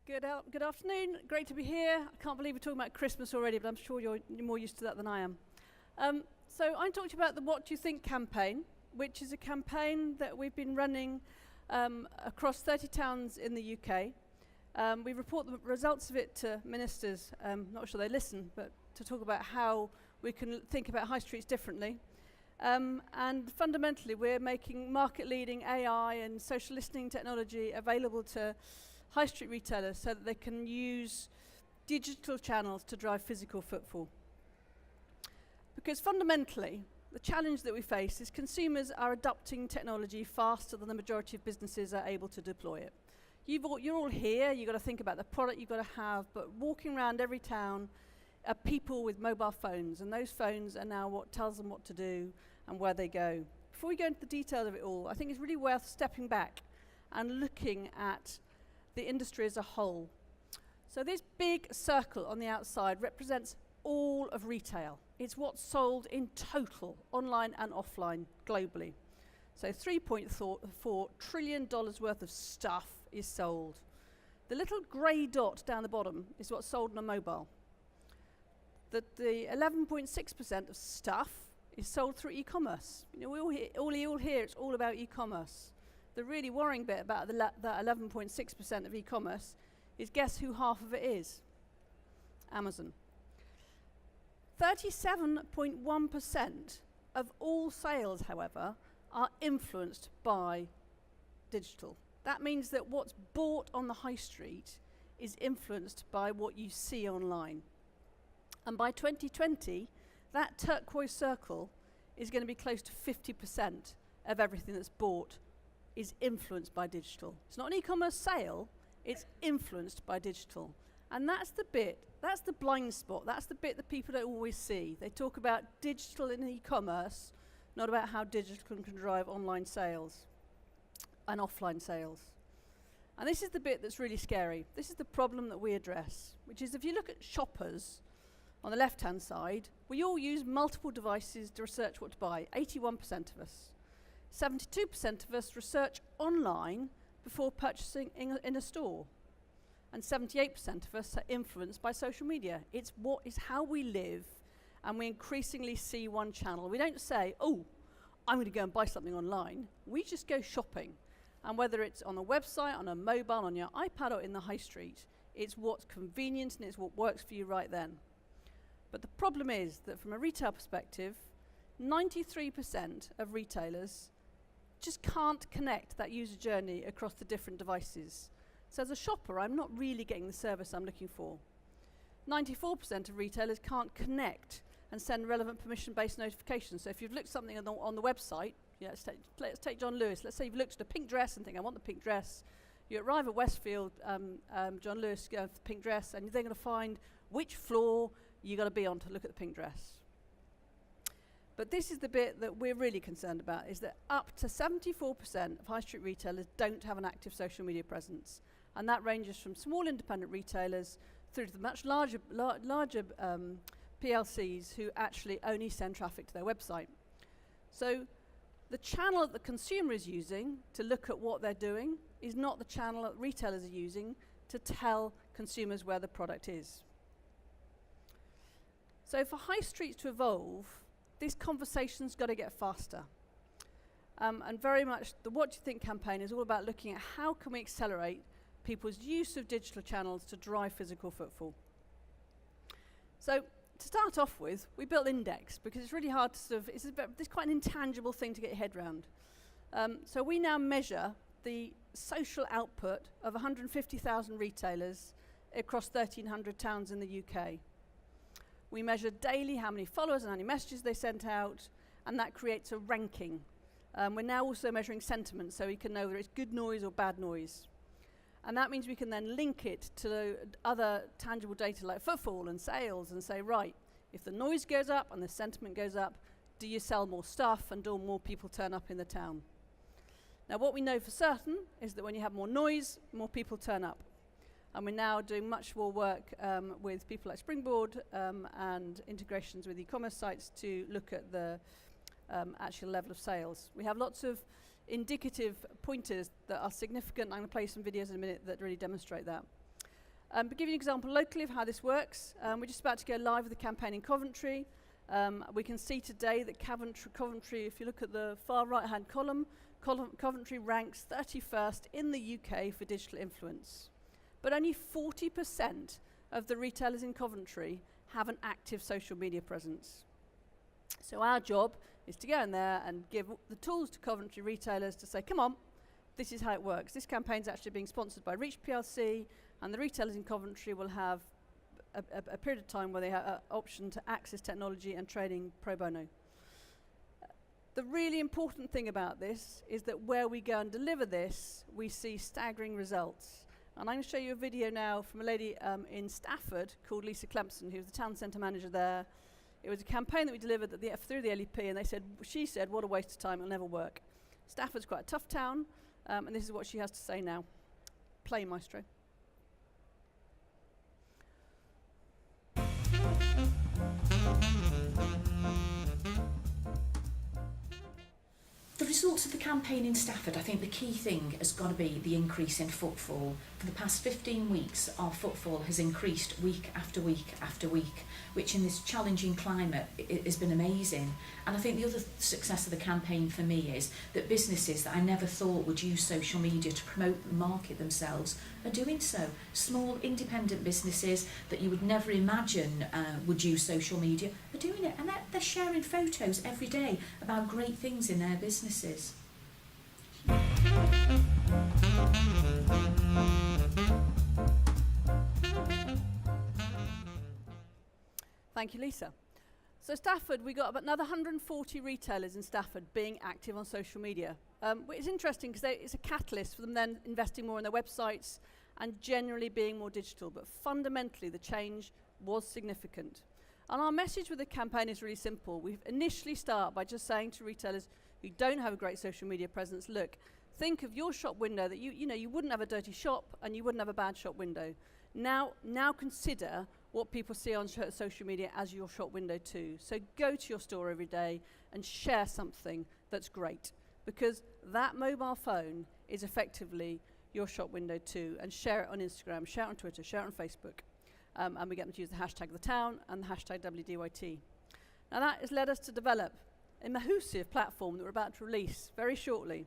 Good afternoon. Great to be here. I can't believe we're talking about Christmas already, but I'm sure you're more used to that than I am. So I'm talking about the What Do You Think campaign, which is a campaign that we've been running across 30 towns in the UK. We report the results of it to ministers, not sure they listen, but to talk about how we can think about high streets differently. And fundamentally, we're making market-leading AI and social listening technology available to high street retailers so that they can use digital channels to drive physical footfall. Because fundamentally, the challenge that we face is consumers are adopting technology faster than the majority of businesses are able to deploy it. You're all here, you've got to think about the product you've got to have, but walking around every town are people with mobile phones, and those phones are now what tells them what to do and where they go. Before we go into the detail of it all, I think it's really worth stepping back and looking at the industry as a whole. So this big circle on the outside represents all of retail. It's what's sold in total, online and offline, globally. So $3.4 trillion worth of stuff is sold. The little grey dot down the bottom is what's sold on a mobile. The 11.6% of stuff is sold through e-commerce. You know, we all hear it's all about e-commerce. The really worrying bit about that 11.6% of e-commerce is, guess who half of it is? Amazon. 37.1% of all sales, however, are influenced by digital. That means that what's bought on the high street is influenced by what you see online. And by 2020, that turquoise circle is going to be close to 50% of everything that's bought is influenced by digital. It's not an e-commerce sale, it's influenced by digital. And that's the bit, that's the blind spot, that's the bit that people don't always see. They talk about digital in e-commerce, not about how digital can drive online sales and offline sales. And this is the bit that's really scary. This is the problem that we address, which is if you look at shoppers on the left-hand side, we all use multiple devices to research what to buy, 81% of us. 72% of us research online before purchasing in a store. And 78% of us are influenced by social media. It's how we live, and we increasingly see one channel. We don't say, oh, I'm going to go and buy something online. We just go shopping. And whether it's on a website, on a mobile, on your iPad, or in the high street, it's what's convenient and it's what works for you right then. But the problem is that from a retail perspective, 93% of retailers just can't connect that user journey across the different devices. So as a shopper, I'm not really getting the service I'm looking for. 94% of retailers can't connect and send relevant permission-based notifications. So if you've looked something on the website, yeah, let's take John Lewis. Let's say you've looked at a pink dress and think, I want the pink dress. You arrive at Westfield, John Lewis, go for the pink dress, and you're then going to find which floor you've got to be on to look at the pink dress. But this is the bit that we're really concerned about, is that up to 74% of high street retailers don't have an active social media presence. And that ranges from small independent retailers through to the much larger PLCs who actually only send traffic to their website. So the channel that the consumer is using to look at what they're doing is not the channel that retailers are using to tell consumers where the product is. So for high streets to evolve, this conversation's got to get faster. And very much the What Do You Think campaign is all about looking at how can we accelerate people's use of digital channels to drive physical footfall. So to start off with, we built Index because it's really hard to it's quite an intangible thing to get your head around. So we now measure the social output of 150,000 retailers across 1,300 towns in the UK. We measure daily how many followers and how many messages they sent out, and that creates a ranking. We're now also measuring sentiment, so we can know whether it's good noise or bad noise. And that means we can then link it to other tangible data like footfall and sales and say, right, if the noise goes up and the sentiment goes up, do you sell more stuff and do more people turn up in the town? Now, what we know for certain is that when you have more noise, more people turn up. And we're now doing much more work with people like Springboard and integrations with e-commerce sites to look at the actual level of sales. We have lots of indicative pointers that are significant. I'm going to play some videos in a minute that really demonstrate that. But give you an example locally of how this works. We're just about to go live with the campaign in Coventry. We can see today that Coventry, if you look at the far right-hand column, Coventry ranks 31st in the UK for digital influence. But only 40% of the retailers in Coventry have an active social media presence. So our job is to go in there and give the tools to Coventry retailers to say, come on, this is how it works. This campaign is actually being sponsored by Reach PLC, and the retailers in Coventry will have a period of time where they have an option to access technology and training pro bono. The really important thing about this is that where we go and deliver this, we see staggering results. And I'm going to show you a video now from a lady in Stafford called Lisa Clemson, who's the town centre manager there. It was a campaign that we delivered through the LEP, and she said, what a waste of time, it'll never work. Stafford's quite a tough town, and this is what she has to say now. Play, maestro. The results of the campaign in Stafford, I think the key thing has got to be the increase in footfall. For the past 15 weeks, our footfall has increased week after week after week, which in this challenging climate has been amazing. And I think the other success of the campaign for me is that businesses that I never thought would use social media to promote and market themselves are doing so. Small independent businesses that you would never imagine would use social media are doing it, and they're sharing photos every day about great things in their businesses. Thank you, Lisa. So Stafford, we got about another 140 retailers in Stafford being active on social media. It's interesting because it's a catalyst for them then investing more in their websites and generally being more digital. But fundamentally, the change was significant. And our message with the campaign is really simple. We initially start by just saying to retailers who don't have a great social media presence, look, think of your shop window that you wouldn't have a dirty shop and you wouldn't have a bad shop window. Now consider what people see on social media as your shop window too. So go to your store every day and share something that's great, because that mobile phone is effectively your shop window too, and share it on Instagram, share it on Twitter, share it on Facebook. And we get them to use the hashtag the town and the hashtag WDYT. Now that has led us to develop a massive platform that we're about to release very shortly,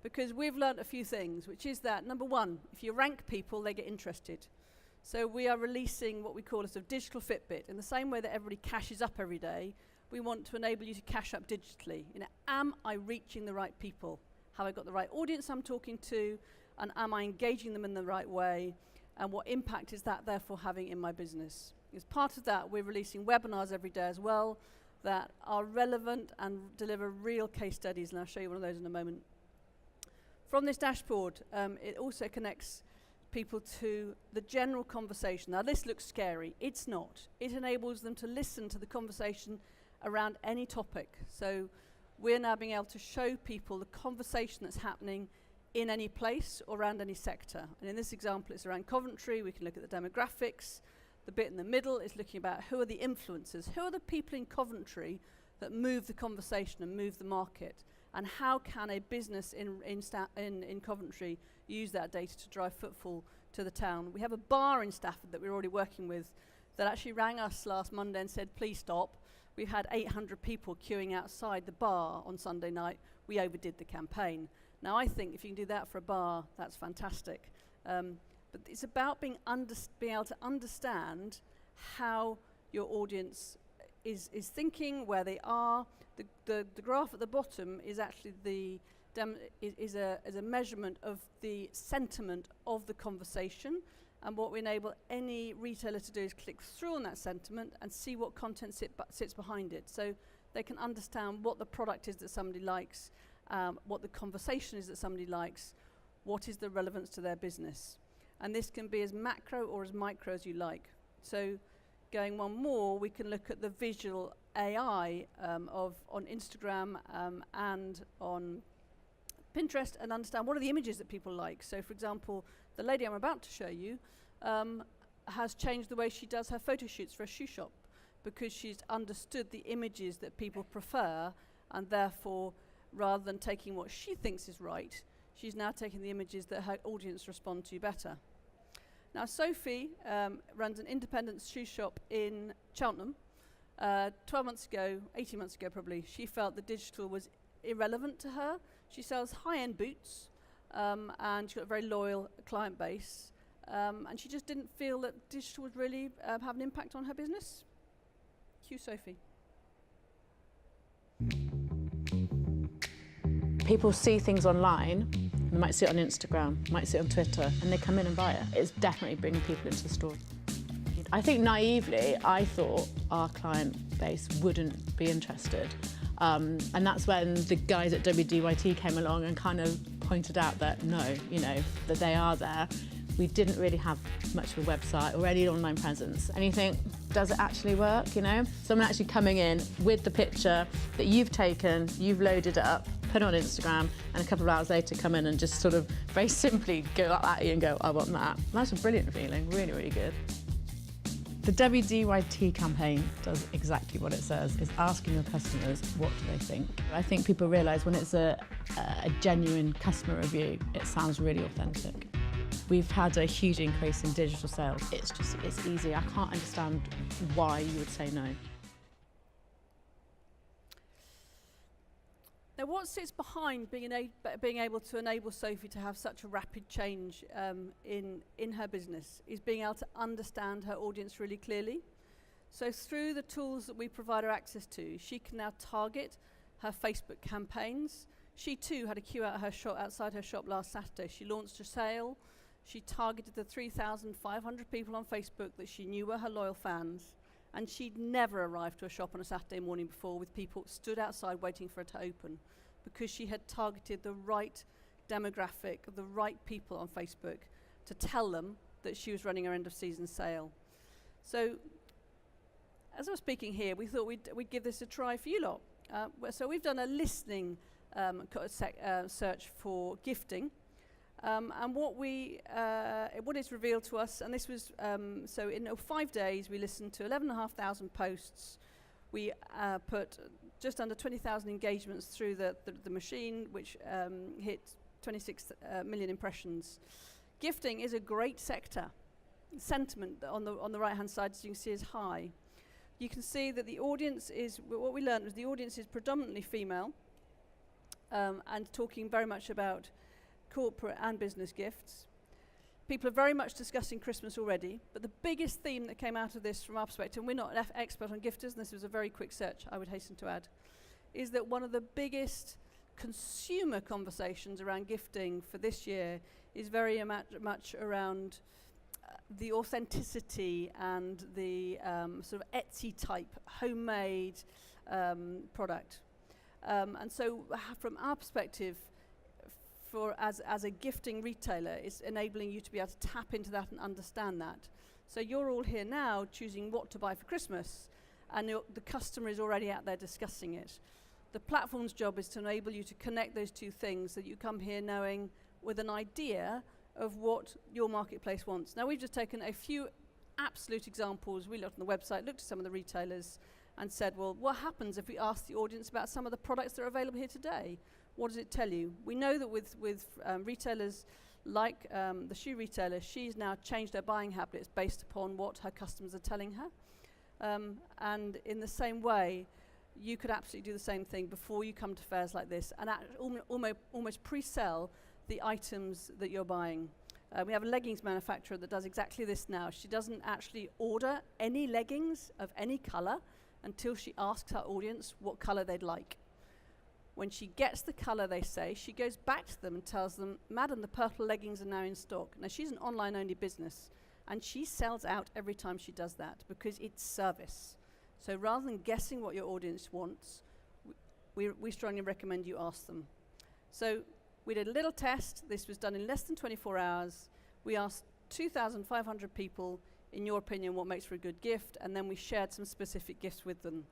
because we've learned a few things, which is that, number one, if you rank people, they get interested. So we are releasing what we call a sort of digital Fitbit. In the same way that everybody cashes up every day, we want to enable you to cash up digitally. Am I reaching the right people? Have I got the right audience I'm talking to? And am I engaging them in the right way? And what impact is that therefore having in my business? As part of that, we're releasing webinars every day as well that are relevant and deliver real case studies, and I'll show you one of those in a moment. From this dashboard, it also connects people to the general conversation. Now this looks scary, it's not. It enables them to listen to the conversation around any topic. So we're now being able to show people the conversation that's happening in any place or around any sector. And in this example, it's around Coventry. We can look at the demographics. The bit in the middle is looking about who are the influencers, who are the people in Coventry that move the conversation and move the market, and how can a business in Coventry use that data to drive footfall to the town. We have a bar in Stafford that we're already working with that actually rang us last Monday and said, please stop. We've had 800 people queuing outside the bar on Sunday night. We overdid the campaign. Now I think if you can do that for a bar, that's fantastic. But it's about being able to understand how your audience is thinking, where they are. The graph at the bottom is actually is a measurement of the sentiment of the conversation, and what we enable any retailer to do is click through on that sentiment and see what content sits behind it, so they can understand what the product is that somebody likes, what the conversation is that somebody likes, what is the relevance to their business. And this can be as macro or as micro as you like. So going one more, we can look at the visual AI on Instagram and on Pinterest and understand what are the images that people like. So for example, the lady I'm about to show you has changed the way she does her photo shoots for a shoe shop, because she's understood the images that people prefer, and therefore, rather than taking what she thinks is right, she's now taking the images that her audience respond to better. Now, Sophie runs an independent shoe shop in Cheltenham. 12 months ago, 18 months ago probably, she felt that digital was irrelevant to her. She sells high-end boots, and she's got a very loyal client base. And she just didn't feel that digital would really have an impact on her business. Cue Sophie. People see things online, they might see it on Instagram, might see it on Twitter, and they come in and buy it. It's definitely bringing people into the store. I think naively, I thought our client base wouldn't be interested. And that's when the guys at WDYT came along and kind of pointed out that no, you know, that they are there. We didn't really have much of a website or any online presence. And you think, does it actually work, you know? Someone actually coming in with the picture that you've taken, you've loaded it up, put it on Instagram, and a couple of hours later come in and just sort of very simply go like that at you and go, I want that. That's a brilliant feeling, really, really good. The WDYT campaign does exactly what it says, is asking your customers what do they think. I think people realise when it's a genuine customer review, it sounds really authentic. We've had a huge increase in digital sales. It's easy. I can't understand why you would say no. Now, what sits behind being able to enable Sophie to have such a rapid change in her business is being able to understand her audience really clearly. So through the tools that we provide her access to, she can now target her Facebook campaigns. She too had a queue outside her shop last Saturday. She launched a sale. She targeted the 3,500 people on Facebook that she knew were her loyal fans, and she'd never arrived to a shop on a Saturday morning before with people stood outside waiting for it to open, because she had targeted the right demographic, the right people on Facebook to tell them that she was running her end of season sale. So as I was speaking here, we thought we'd give this a try for you lot. So we've done a listening search for gifting. And what it's revealed to us, and this was, so in 5 days we listened to 11,500 posts. We put just under 20,000 engagements through the machine, which hit 26 million impressions. Gifting is a great sector. Sentiment on the right-hand side, as you can see, is high. You can see that the audience is, what we learned was the audience is predominantly female, and talking very much about corporate and business gifts. People are very much discussing Christmas already, but the biggest theme that came out of this from our perspective, and we're not expert on gifters, and this was a very quick search, I would hasten to add, is that one of the biggest consumer conversations around gifting for this year is very much around the authenticity and the sort of Etsy type homemade product. And so from our perspective, as a gifting retailer, it's enabling you to be able to tap into that and understand that. So you're all here now choosing what to buy for Christmas, and the customer is already out there discussing it. The platform's job is to enable you to connect those two things, so that you come here knowing with an idea of what your marketplace wants. Now, we've just taken a few absolute examples. We looked on the website, looked at some of the retailers, and said, well, what happens if we ask the audience about some of the products that are available here today? What does it tell you? We know that with retailers like the shoe retailer, she's now changed her buying habits based upon what her customers are telling her. And in the same way, you could absolutely do the same thing before you come to fairs like this and almost pre-sell the items that you're buying. We have a leggings manufacturer that does exactly this now. She doesn't actually order any leggings of any colour until she asks her audience what colour they'd like. When she gets the colour they say, she goes back to them and tells them, Madam, the purple leggings are now in stock. Now, she's an online-only business, and she sells out every time she does that because it's service. So rather than guessing what your audience wants, we strongly recommend you ask them. So we did a little test. This was done in less than 24 hours. We asked 2,500 people, in your opinion, what makes for a good gift, and then we shared some specific gifts with them.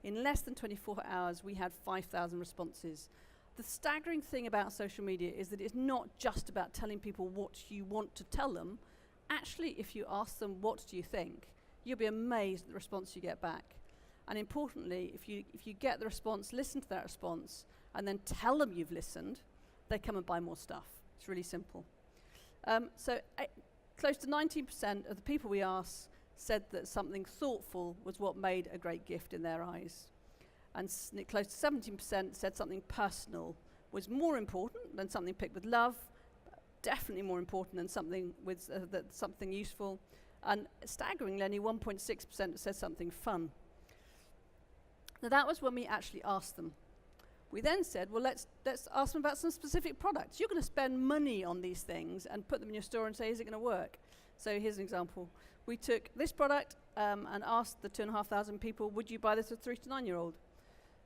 In less than 24 hours, we had 5,000 responses. The staggering thing about social media is that it's not just about telling people what you want to tell them. Actually, if you ask them, what do you think, you'll be amazed at the response you get back. And importantly, if you get the response, listen to that response, and then tell them you've listened, they come and buy more stuff. It's really simple. So close to 19% of the people we asked said that something thoughtful was what made a great gift in their eyes. And close to 17% said something personal was more important than something picked with love, definitely more important than something with something useful. And staggeringly, only 1.6% said something fun. Now that was when we actually asked them. We then said, well, let's ask them about some specific products. You're going to spend money on these things and put them in your store and say, is it going to work? So here's an example. We took this product and asked the 2,500 people, would you buy this for a 3 to 9-year-old?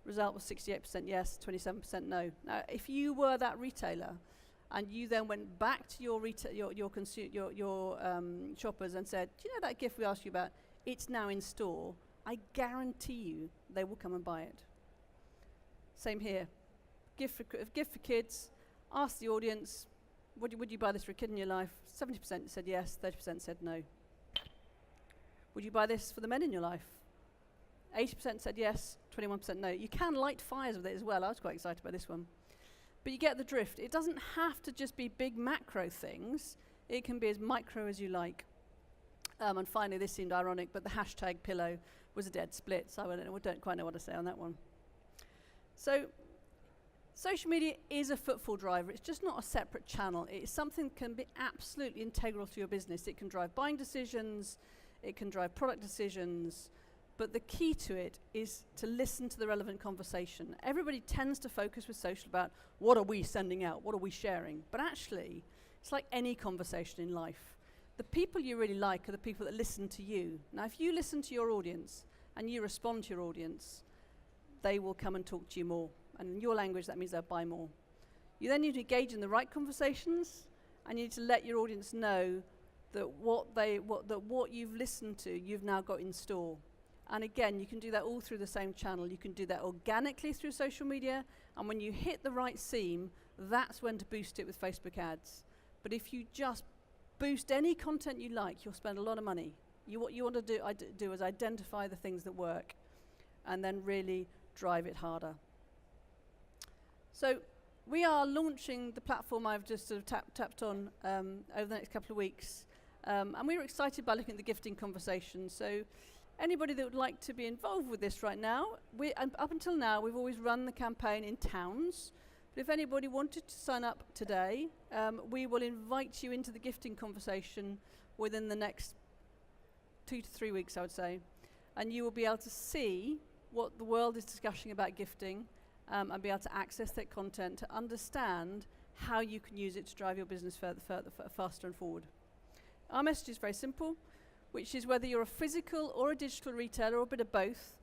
Result was 68% yes, 27% no. Now, if you were that retailer and you then went back to your shoppers and said, do you know that gift we asked you about? It's now in store. I guarantee you they will come and buy it. Same here. Gift for kids. Ask the audience, would you buy this for a kid in your life? 70% said yes, 30% said no. Would you buy this for the men in your life? 80% said yes, 21% no. You can light fires with it as well. I was quite excited by this one. But you get the drift. It doesn't have to just be big macro things. It can be as micro as you like. And finally, this seemed ironic, but the hashtag pillow was a dead split, so I don't quite know what to say on that one. So social media is a footfall driver. It's just not a separate channel. It's something that can be absolutely integral to your business. It can drive buying decisions. It can drive product decisions. But the key to it is to listen to the relevant conversation. Everybody tends to focus with social about what are we sending out, what are we sharing. But actually, it's like any conversation in life. The people you really like are the people that listen to you. Now, if you listen to your audience and you respond to your audience, they will come and talk to you more. And in your language, that means they'll buy more. You then need to engage in the right conversations, and you need to let your audience know that what you've listened to, you've now got in store. And again, you can do that all through the same channel. You can do that organically through social media, and when you hit the right seam, that's when to boost it with Facebook ads. But if you just boost any content you like, you'll spend a lot of money. What you want to do is identify the things that work, and then really drive it harder. So we are launching the platform I've just sort of tapped on over the next couple of weeks. And we were excited by looking at the gifting conversation. So anybody that would like to be involved with this right now, up until now, we've always run the campaign in towns. But if anybody wanted to sign up today, we will invite you into the gifting conversation within the next 2 to 3 weeks, I would say. And you will be able to see what the world is discussing about gifting and be able to access that content to understand how you can use it to drive your business faster and forward. Our message is very simple, which is whether you're a physical or a digital retailer or a bit of both,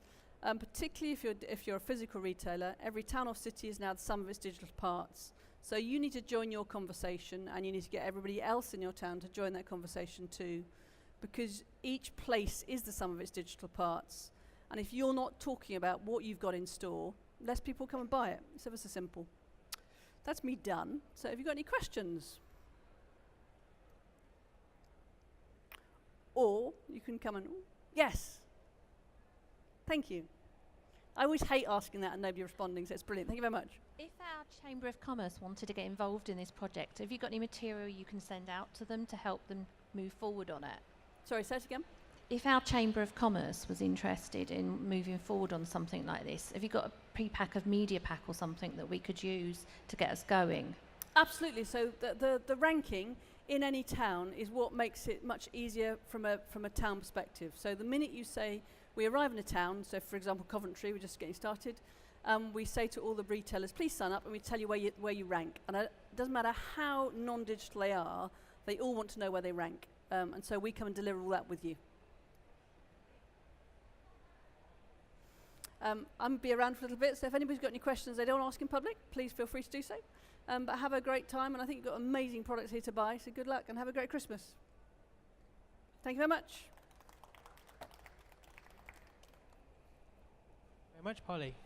particularly if you're a physical retailer, every town or city is now the sum of its digital parts. So you need to join your conversation, and you need to get everybody else in your town to join that conversation too, because each place is the sum of its digital parts. And if you're not talking about what you've got in store, less people come and buy it. It's ever so simple. That's me done. So have you got any questions? Or you can come and, yes. Thank you. I always hate asking that and nobody responding, so it's brilliant. Thank you very much. If our Chamber of Commerce wanted to get involved in this project, have you got any material you can send out to them to help them move forward on it? Sorry, say it again. If our Chamber of Commerce was interested in moving forward on something like this, have you got a pre-pack of media pack or something that we could use to get us going? Absolutely. So the ranking in any town is what makes it much easier from a town perspective. So the minute you say we arrive in a town, so for example Coventry, we're just getting started, we say to all the retailers, please sign up, and we tell you where you rank. And it doesn't matter how non-digital they are, they all want to know where they rank. And so we come and deliver all that with you. I'm going to be around for a little bit, so if anybody's got any questions they don't want to ask in public, please feel free to do so. But have a great time, and I think you've got amazing products here to buy, so good luck and have a great Christmas. Thank you very much. Very much, Polly.